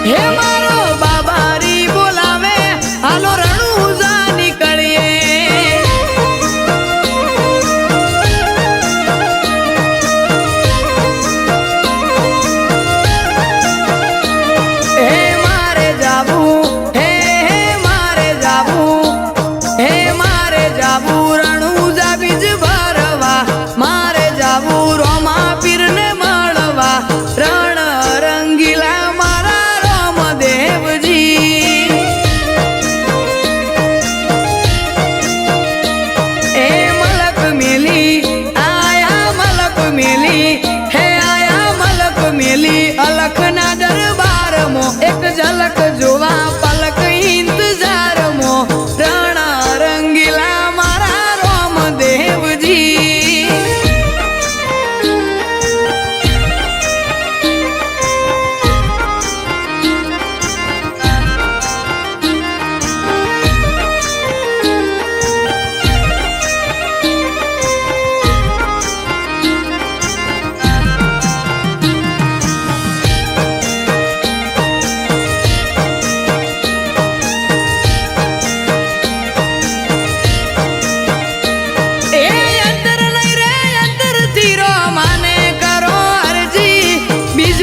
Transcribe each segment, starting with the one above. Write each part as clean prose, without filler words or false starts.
હે મારો બાબારી બોલાવે હાલો રણુજા નીકળીએ હે મારે જાવું હે મારે જાવું રણુજા બીજ ભરવા મારે જાવું રોમા પીરને મળવા રણ રંગીલા મારા રામદેવજી એ મલક મેલી આયા મલક મેલી હે આયા મલક મેલી અલખના દરબારમાં એક ઝલક જોવા પલક ઇંતજારમાં રણ રંગીલા મારા રામદેવજી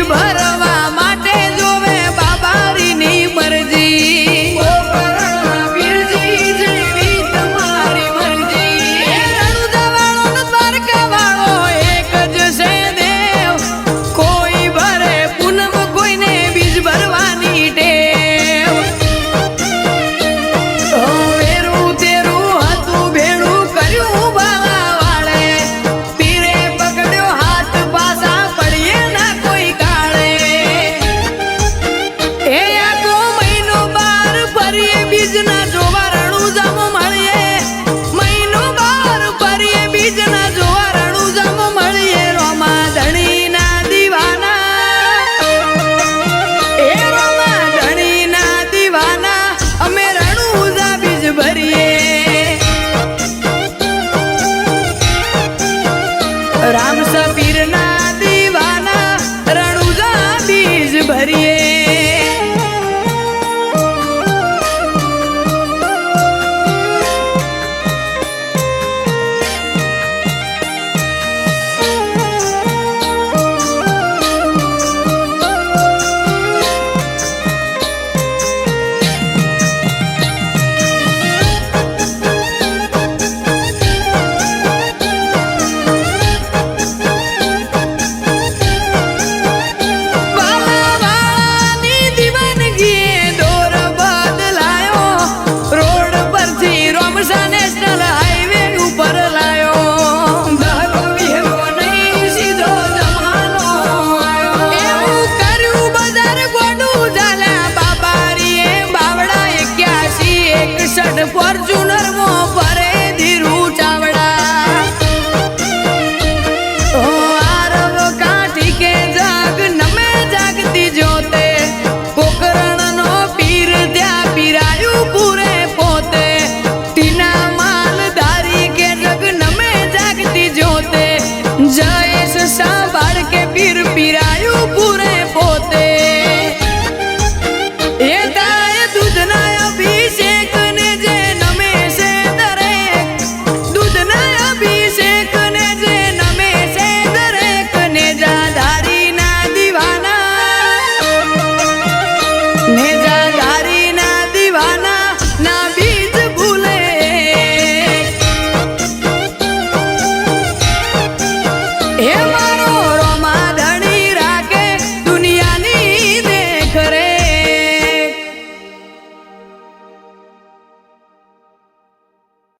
ભરવા માટે જોવે બાબારીની મરજી ઓ પરણા પીરજી જેવી તમારી મરજી એ રણુજા વાળો ને દ્વારકા વાળો એક જ છે દેવ કોઈ ભરે પૂનમ કોઈને બીજ ભરવાની ટેવ વેરું તેરું હતું ભેળું કર્યું બાવા વાળે પીરે પકડ્યો હાથ પાસા પડીએ ના કોઈ બીજના જોવા રણુજામાં મળીએ મહિનો બાર ફરીએ બીજના જોવા રણુજામાં મળીએ રોમા ધણીના દીવાના એ રોમા ધણીના દીવાના અમે રણુજા બીજ ભરીએ રામ સપીરના દીવાના રણુજા બીજ ભરીએ ફોર્ચ્યુનર મો પરે ધીરું ચાવડા આરવ કાઠી કે જાગ નમે જાગતી જોતે પોકરણ નો પીર ત્યાં પીરાયું પૂરે પોતે ટીના માલધારી કે જગ નમે જાગતી જોતે જયેશ સાંભળ કે પીર પીરાયું પૂરે પોતે એ દાય દૂધના અભિષેક હે